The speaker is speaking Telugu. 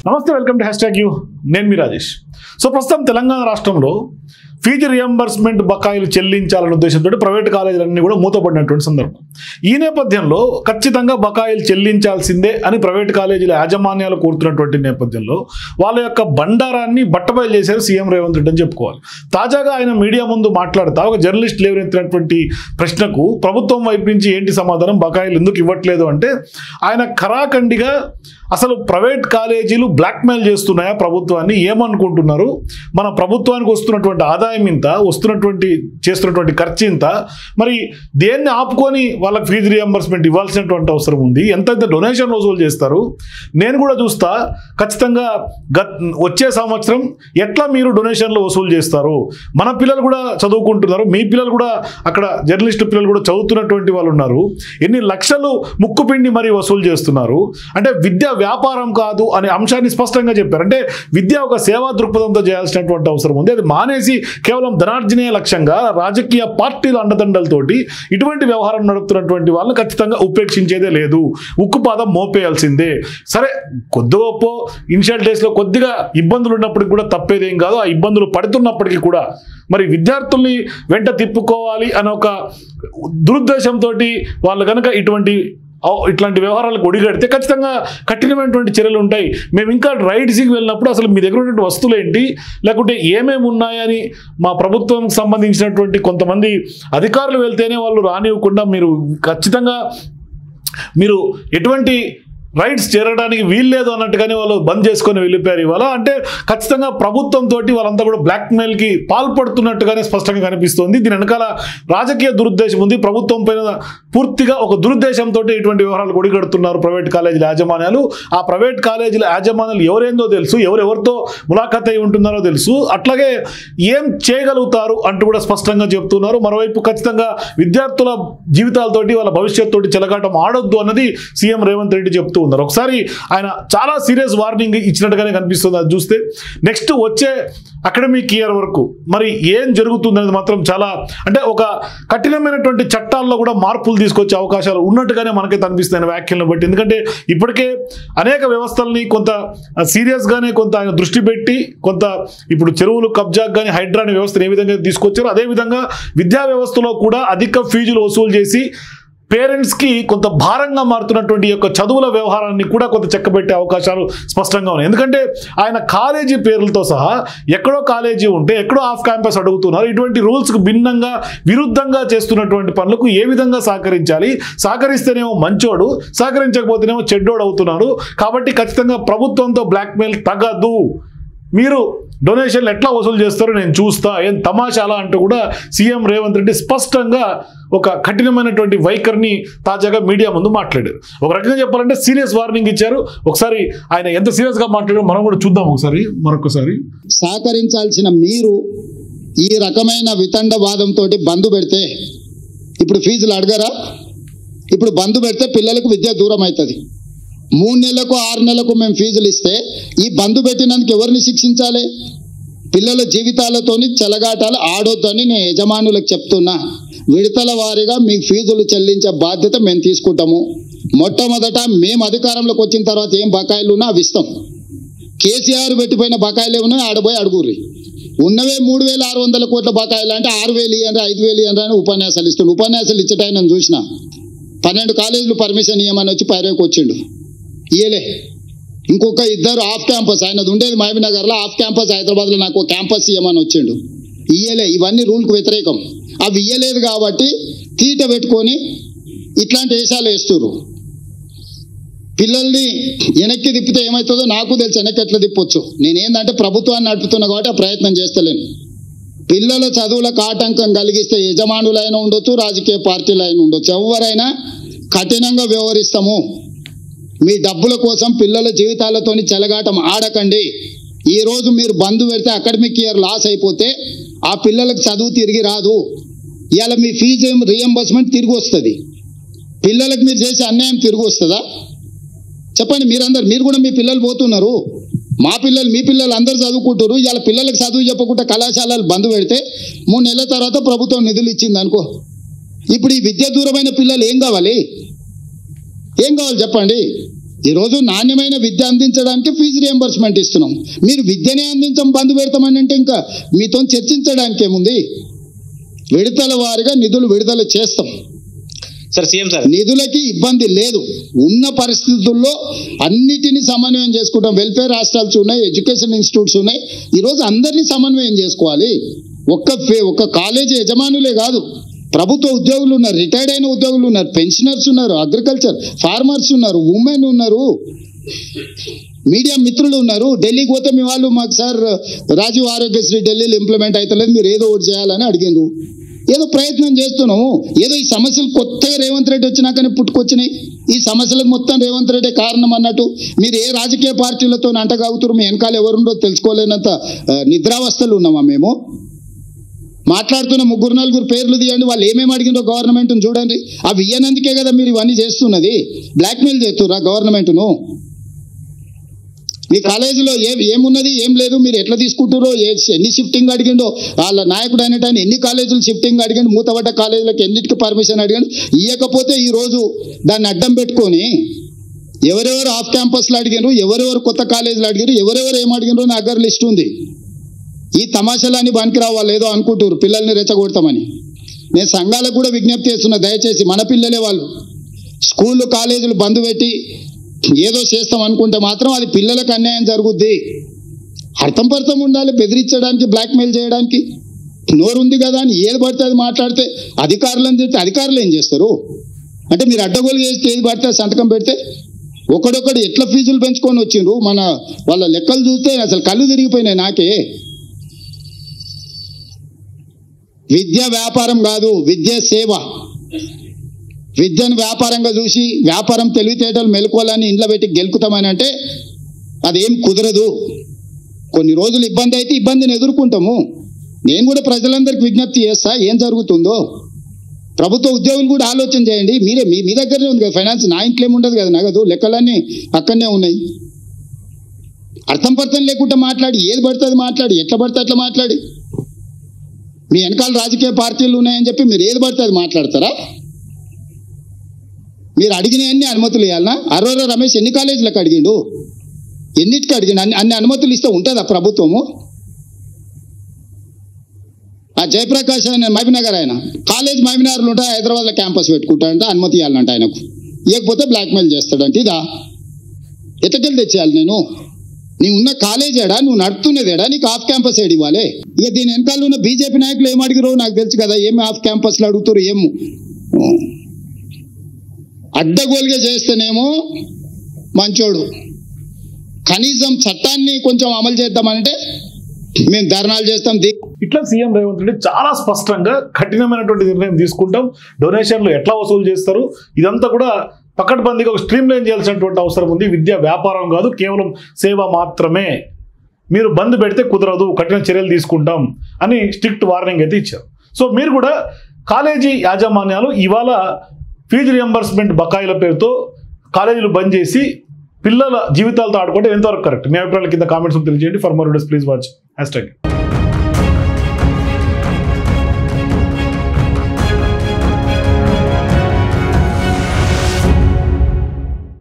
నమస్తే, వెల్కమ్ టు #యూ. నేను మీ రాజేష్. సో ప్రస్తుతం తెలంగాణ రాష్ట్రంలో ఫీజు రియంబర్స్మెంట్ బకాయిలు చెల్లించాలనే ఉద్దేశంతో ప్రైవేట్ కాలేజీలన్నీ కూడా మూతపడినటువంటి సందర్భం. ఈ నేపథ్యంలో ఖచ్చితంగా బకాయిలు చెల్లించాల్సిందే అని ప్రైవేట్ కాలేజీల యాజమాన్యాలు కోరుతున్నటువంటి నేపథ్యంలో వాళ్ళ యొక్క బండారాన్ని బట్టబయలు చేశారు సీఎం రేవంత్ రెడ్డి అని చెప్పుకోవాలి. తాజాగా ఆయన మీడియా ముందు మాట్లాడుతూ ఒక జర్నలిస్ట్ లేవనెత్తినటువంటి ప్రశ్నకు ప్రభుత్వం వైపు నుంచి ఏంటి సమాధానం, బకాయిలు ఎందుకు ఇవ్వట్లేదు అంటే ఆయన ఖరాఖండిగా అసలు ప్రైవేట్ కాలేజీలు బ్లాక్మెయిల్ చేస్తున్నాయా ప్రభుత్వాన్ని, ఏమనుకుంటున్నారు, మన ప్రభుత్వానికి వస్తున్నటువంటి ఆదాయం ఇంత, చేస్తున్నటువంటి ఖర్చు ఇంత, మరి దేన్ని ఆపుకొని వాళ్ళకి ఫీజు రియంబర్స్మెంట్ ఇవ్వాల్సినటువంటి అవసరం ఉంది, ఎంతైతే డొనేషన్ వసూలు చేస్తారు నేను కూడా చూస్తా, ఖచ్చితంగా వచ్చే సంవత్సరం ఎట్లా మీరు డొనేషన్లు వసూలు చేస్తారు, మన పిల్లలు కూడా చదువుకుంటున్నారు, మీ పిల్లలు కూడా అక్కడ జర్నలిస్టు పిల్లలు కూడా చదువుతున్నటువంటి వాళ్ళు ఉన్నారు, ఎన్ని లక్షలు ముక్కుపిండి మరి వసూలు చేస్తున్నారు, అంటే విద్య వ్యాపారం కాదు అనే అంశాన్ని స్పష్టంగా చెప్పారు. అంటే విద్య ఒక సేవా దృక్పథంతో చేయాల్సినటువంటి అవసరం ఉంది, అది మానేసి కేవలం ధనార్జనే లక్ష్యంగా రాజకీయ పార్టీల అండదండలతోటి ఇటువంటి వ్యవహారం నడుపుతున్నటువంటి వాళ్ళని ఖచ్చితంగా ఉపేక్షించేదే లేదు, ఉక్కుపాదం మోపేయాల్సిందే. సరే, కొద్ది గొప్ప ఇనిషియల్ డేస్లో కొద్దిగా ఇబ్బందులు ఉన్నప్పటికీ కూడా తప్పేదేం కాదు, ఆ ఇబ్బందులు పడుతున్నప్పటికీ కూడా మరి విద్యార్థుల్ని వెంట తిప్పుకోవాలి అనే ఒక దురుద్దేశంతో వాళ్ళు కనుక ఇట్లాంటి వ్యవహారాలకు ఒడిగడితే ఖచ్చితంగా కఠినమైనటువంటి చర్యలు ఉంటాయి. మేము ఇంకా రైడ్స్కి వెళ్ళినప్పుడు అసలు మీ దగ్గర ఉన్నటువంటి వస్తువులు ఏంటి, లేకుంటే ఏమేమి ఉన్నాయని మా ప్రభుత్వం సంబంధించినటువంటి కొంతమంది అధికారులు వెళ్తేనే వాళ్ళు రానివ్వకుండా మీరు ఎటువంటి రైట్స్ చేరడానికి వీల్లేదు అన్నట్టుగానే వాళ్ళు బంద్ చేసుకొని వెళ్ళిపోయారు ఇవాళ. అంటే ఖచ్చితంగా ప్రభుత్వంతో వాళ్ళంతా కూడా బ్లాక్మెయిల్కి పాల్పడుతున్నట్టుగానే స్పష్టంగా కనిపిస్తోంది. దీని వెనకాల రాజకీయ దురుద్దేశం ఉంది, ప్రభుత్వం పైన పూర్తిగా ఒక దురుద్దేశంతో ఇటువంటి వ్యవహారాలు ఒడిగడుతున్నారు ప్రైవేట్ కాలేజీల యాజమాన్యాలు. ఆ ప్రైవేట్ కాలేజీల యాజమాన్యాలు ఎవరేందో తెలుసు, ఎవరెవరితో ములాఖత్ అయి ఉంటున్నారో తెలుసు, అట్లాగే ఏం చేయగలుగుతారు అంటూ కూడా స్పష్టంగా చెప్తున్నారు. మరోవైపు ఖచ్చితంగా విద్యార్థుల జీవితాలతోటి వాళ్ళ భవిష్యత్తుతోటి చెలగాటం ఆడొద్దు అన్నది సీఎం రేవంత్ రెడ్డి చెప్తూ ఉన్నారు. ఒకసారి ఆయన చాలా సీరియస్ వార్నింగ్ ఇచ్చినట్టుగానే కనిపిస్తుంది. అది చూస్తే నెక్స్ట్ వచ్చే అకాడమిక్ ఇయర్ వరకు మరి ఏం జరుగుతుంది అనేది మాత్రం చాలా, అంటే ఒక కఠినమైనటువంటి చట్టాల్లో కూడా మార్పులు తీసుకొచ్చే అవకాశాలు ఉన్నట్టుగానే మనకైతే అనిపిస్తాయి వ్యాఖ్యలను బట్టి. ఎందుకంటే ఇప్పటికే అనేక వ్యవస్థల్ని కొంత సీరియస్గానే కొంత ఆయన దృష్టి పెట్టి కొంత ఇప్పుడు చెరువులు కబ్జాకు కానీ హైడ్రా అనే వ్యవస్థను ఏ విధంగా తీసుకొచ్చారో అదేవిధంగా విద్యా వ్యవస్థలో కూడా అధిక ఫీజులు వసూలు చేసి పేరెంట్స్కి కొంత భారంగా మారుతున్నటువంటి యొక్క చదువుల వ్యవహారాన్ని కూడా కొంత చెక్కబెట్టే అవకాశాలు స్పష్టంగా ఉన్నాయి. ఎందుకంటే ఆయన కాలేజీ పేర్లతో సహా ఎక్కడో కాలేజీ ఉంటే ఎక్కడో ఆఫ్ క్యాంపస్ అడుగుతున్నారు. ఇటువంటి రూల్స్కు భిన్నంగా విరుద్ధంగా చేస్తున్నటువంటి పనులకు ఏ విధంగా సహకరించాలి, సహకరిస్తేనేమో మంచోడు, సహకరించకపోతేనేమో చెడ్డోడు అవుతున్నాడు. కాబట్టి ఖచ్చితంగా ప్రభుత్వంతో బ్లాక్మెయిల్ తగదు, మీరు డొనేషన్లు ఎట్లా వసూలు చేస్తారో నేను చూస్తా, ఏం తమాషాలా అంటూ కూడా సీఎం రేవంత్ రెడ్డి స్పష్టంగా ఒక కఠినమైనటువంటి వైఖరిని తాజాగా మీడియా ముందు మాట్లాడారు. ఒక రకంగా చెప్పాలంటే సీరియస్ వార్నింగ్ ఇచ్చారు. ఒకసారి ఆయన ఎంత సీరియస్గా మాట్లాడారో మనం కూడా చూద్దాం మరొకసారి. సహకరించాల్సిన మీరు ఈ రకమైన వితండవాదంతో బంద్ పెడితే ఇప్పుడు ఫీజులు అడగరా? ఇప్పుడు బంద్ పెడితే పిల్లలకు విద్య దూరం అవుతుంది. 3 నెలలకు 6 నెలలకు మేము ఫీజులు ఇస్తే ఈ బంద్ పెట్టినందుకు ఎవరిని శిక్షించాలి? పిల్లల జీవితాలతోని చెలగాటాలు ఆడొద్దని నేను యజమానులకు చెప్తున్నా. విడతల వారీగా మీకు ఫీజులు చెల్లించే బాధ్యత మేము తీసుకుంటాము. మొట్టమొదట మేము అధికారంలోకి వచ్చిన తర్వాత ఏం బకాయిలు ఉన్నా అవి ఇస్తాం. కేసీఆర్ పెట్టిపోయిన బకాయిలు ఏమన్నా ఆడబోయి అడుగుర్రి. ఉన్నవే 3,600 కోట్ల బకాయిలు అంటే 6,000 ఇవ్వండి 5,000 ఇవ్వండి అని ఉపన్యాసాలు ఇస్తుండు. ఉపన్యాసాలు ఇచ్చటాయని చూసిన 12 కాలేజీలు పర్మిషన్ ఇవ్వమని వచ్చి పైరేకి వచ్చిండు, ఇయ్యలే. ఇంకొక 2 ఆఫ్ క్యాంపస్, ఆయనది ఉండేది మహబూబ్నగర్లో, ఆఫ్ క్యాంపస్ హైదరాబాద్లో నాకు క్యాంపస్ ఇవ్వమని వచ్చిండు, ఇయ్యలే. ఇవన్నీ రూల్కి వ్యతిరేకం. అవి ఇయ్యలేదు కాబట్టి తీట పెట్టుకొని ఇట్లాంటి వేషాలు వేస్తున్నారు. పిల్లల్ని వెనక్కి తిప్పితే ఏమవుతుందో నాకు తెలుసు, వెనక్కి ఎట్లా తిప్పొచ్చు. నేనేందంటే ప్రభుత్వాన్ని నడుపుతున్నా కాబట్టి ఆ ప్రయత్నం చేస్తలేను. పిల్లల చదువులకు ఆటంకం కలిగిస్తే యజమానులైనా ఉండొచ్చు, రాజకీయ పార్టీలైనా ఉండొచ్చు, ఎవరైనా కఠినంగా వ్యవహరిస్తాము. మీ డబ్బుల కోసం పిల్లల జీవితాలతోని చెలగాటం ఆడకండి. ఈరోజు మీరు బంద్ పెడితే అకాడమిక్ ఇయర్ లాస్ అయిపోతే ఆ పిల్లలకు చదువు తిరిగి రాదు. ఇవాళ మీ ఫీజు రియంబర్స్మెంట్ తిరిగి వస్తుంది. పిల్లలకు మీరు చేసే అన్యాయం తిరిగి వస్తుందా? చెప్పండి. మీరు కూడా మీ పిల్లలు పోతున్నారు, మా పిల్లలు మీ పిల్లలు అందరూ చదువుకుంటారు. ఇవాళ పిల్లలకు చదువు చెప్పకుండా కళాశాలలు బంద్ పెడితే 3 నెలల తర్వాత ప్రభుత్వం నిధులు ఇచ్చింది అనుకో. ఇప్పుడు ఈ విద్య దూరమైన పిల్లలు ఏం కావాలి చెప్పండి. ఈరోజు నాణ్యమైన విద్య అందించడానికి ఫీజు రియంబర్స్మెంట్ ఇస్తున్నాం. మీరు విద్యనే అందించం బంద్ పెడతామని అంటే ఇంకా మీతో చర్చించడానికి ఏముంది? విడతల వారిగా నిధులు విడుదల చేస్తాం. సార్ సీఎం సార్ నిధులకి ఇబ్బంది లేదు. ఉన్న పరిస్థితుల్లో అన్నిటినీ సమన్వయం చేసుకుంటాం. వెల్ఫేర్ హాస్టల్స్ ఉన్నాయి, ఎడ్యుకేషన్ ఇన్స్టిట్యూట్స్ ఉన్నాయి. ఈరోజు అందరినీ సమన్వయం చేసుకోవాలి. ఒక్క కాలేజీ యజమానులే కాదు, ప్రభుత్వ ఉద్యోగులు ఉన్నారు, రిటైర్డ్ అయిన ఉద్యోగులు ఉన్నారు, పెన్షనర్స్ ఉన్నారు, అగ్రికల్చర్ ఫార్మర్స్ ఉన్నారు, ఉమెన్ ఉన్నారు, మీడియా మిత్రులు ఉన్నారు. ఢిల్లీకి పోతే మీ వాళ్ళు మాకు సార్ రాజీవ్ ఆరోగ్యశ్రీ ఢిల్లీలో ఇంప్లిమెంట్ అవుతలేదు, మీరు ఏదో ఒకటి చేయాలని అడిగిండ్రు. ఏదో ప్రయత్నం చేస్తున్నాము. ఏదో ఈ సమస్యలు కొత్తగా రేవంత్ రెడ్డి వచ్చినాకనే పుట్టుకొచ్చినాయి. ఈ సమస్యలకు మొత్తం రేవంత్ రెడ్డి కారణం అన్నట్టు మీరు ఏ రాజకీయ పార్టీలతో అంటగాగుతారు, మీ వెనకాల ఎవరుండో తెలుసుకోలేనంత నిద్రావస్థలు ఉన్నామా మేము? మాట్లాడుతున్న 3-4 పేర్లు తీయండి, వాళ్ళు ఏమేమి అడిగిందో గవర్నమెంట్ను చూడండి. అవి ఇయ్యనందుకే కదా మీరు ఇవన్నీ చేస్తున్నది. బ్లాక్మెయిల్ చేస్తుర్రా గవర్నమెంట్ను? మీ కాలేజీలో ఏమున్నది ఏం లేదు, మీరు ఎట్లా తీసుకుంటారో, ఎన్ని షిఫ్టింగ్ అడిగిండో వాళ్ళ నాయకుడు అనేట ఎన్ని కాలేజీలు షిఫ్టింగ్ అడిగాడు, మూతపడ్డ కాలేజీలకు ఎన్నిటికి పర్మిషన్ అడిగాడు. ఇవ్వకపోతే ఈరోజు దాన్ని అడ్డం పెట్టుకొని ఎవరెవరు ఆఫ్ క్యాంపస్లో అడిగారు, ఎవరెవరు కొత్త కాలేజీలు అడిగారు, ఎవరెవరు ఏం అడిగారో నా దగ్గర లిస్ట్ ఉంది. ఈ తమాషాలన్నీ పనికిరావు, వాళ్ళు ఏదో అనుకుంటారు పిల్లల్ని రెచ్చగొడతామని. నేను సంఘాలకు కూడా విజ్ఞప్తి చేస్తున్నా, దయచేసి మన పిల్లలే వాళ్ళు స్కూళ్ళు కాలేజీలు బంద్ పెట్టి ఏదో చేస్తాం అనుకుంటే మాత్రం అది పిల్లలకు అన్యాయం జరుగుద్ది. అర్థం ఉండాలి. బెదిరించడానికి, బ్లాక్మెయిల్ చేయడానికి నోరుంది కదా అని ఏది పడితే అది మాట్లాడితే అధికారులను తిడితే అధికారులు ఏం చేస్తారు? అంటే మీరు అడ్డగోలు చేస్తే ఏది పడితే సంతకం పెడితే ఒకడొకడు ఎట్లా ఫీజులు పెంచుకొని వచ్చిండ్రు. వాళ్ళ లెక్కలు చూస్తే అసలు కళ్ళు తిరిగిపోయినాయి నాకే. విద్య వ్యాపారం కాదు, విద్య సేవ. విద్యను వ్యాపారంగా చూసి వ్యాపారం తెలివితేటలు మెలుకోవాలని ఇంట్లో పెట్టి గెలుకుతామని అంటే అదేం కుదరదు. కొన్ని రోజులు ఇబ్బంది అయితే ఇబ్బందిని ఎదుర్కొంటాము. నేను కూడా ప్రజలందరికీ విజ్ఞప్తి చేస్తా, ఏం జరుగుతుందో ప్రభుత్వ ఉద్యోగులు కూడా ఆలోచన చేయండి. మీరే మీ దగ్గరనే ఉంది కదా ఫైనాన్స్, నా ఇంట్లో ఏముండదు కదా నగదు, లెక్కలన్నీ అక్కడనే ఉన్నాయి. అర్థం లేకుండా మాట్లాడి ఏది పడితే అది మాట్లాడి ఎట్లా పడితే అట్లా మాట్లాడి మీ వెనకాల రాజకీయ పార్టీలు ఉన్నాయని చెప్పి మీరు ఏది పడితే అది మాట్లాడతారా? మీరు అడిగినవన్నీ అనుమతులు ఇవ్వాలనా? అరోరా రమేష్ ఎన్ని కాలేజీలకు అడిగిండు, ఎన్నిటికి అడిగిండు? అన్ని అనుమతులు ఇస్తే ఉంటుందా ప్రభుత్వము? ఆ జయప్రకాష్ ఆయన మహబూబ్నగర్, ఆయన కాలేజ్ మహబూబ్నగర్లో ఉంటా, హైదరాబాద్లో క్యాంపస్ పెట్టుకుంటాడంట, అనుమతి ఇవ్వాలంట ఆయనకు. ఇవ్వకపోతే బ్లాక్మెయిల్ చేస్తాడంట. ఇదా ఎట్టకెళ్ళి తెచ్చేయాలి? నీవు ఉన్న కాలేజ్ ఏడా, నువ్వు నడుపుతున్నదేడా, నీకు ఆఫ్ క్యాంపస్ ఏడు ఇవ్వాలి. ఇక దీని వెనకాల ఉన్న బీజేపీ నాయకులు ఏం అడిగిరో నాకు తెలుసు కదా, ఏమి ఆఫ్ క్యాంపస్లో అడుగుతారు, ఏమో అడ్డగోలుగా చేస్తేనేమో మంచోడు. కనీసం చట్టాన్ని కొంచెం అమలు చేద్దామంటే మేము ధర్నాలు చేస్తాం. ఇట్లా సీఎం రేవంత్ రెడ్డి చాలా స్పష్టంగా కఠినమైనటువంటి నిర్ణయం తీసుకుంటాం. డొనేషన్లు ఎట్లా వసూలు చేస్తారు, ఇదంతా కూడా పకడ్బందీగా ఒక స్ట్రీమ్ లైన్ చేయాల్సినటువంటి అవసరం ఉంది. విద్య వ్యాపారం కాదు, కేవలం సేవ మాత్రమే. మీరు బంద్ పెడితే కుదరదు, కఠిన చర్యలు తీసుకుంటాం అని స్ట్రిక్ట్ వార్నింగ్ అయితే ఇచ్చారు. సో మీరు కూడా కాలేజీ యాజమాన్యాలు ఇవాళ ఫీజు రియంబర్స్మెంట్ బకాయిల పేరుతో కాలేజీలు బంద్ చేసి పిల్లల జీవితాలతో ఆడుకుంటే ఎంతవరకు కరెక్ట్? మీ అభిప్రాయాల కింద కామెంట్స్ తెలియజేయండి. For more videos please watch #.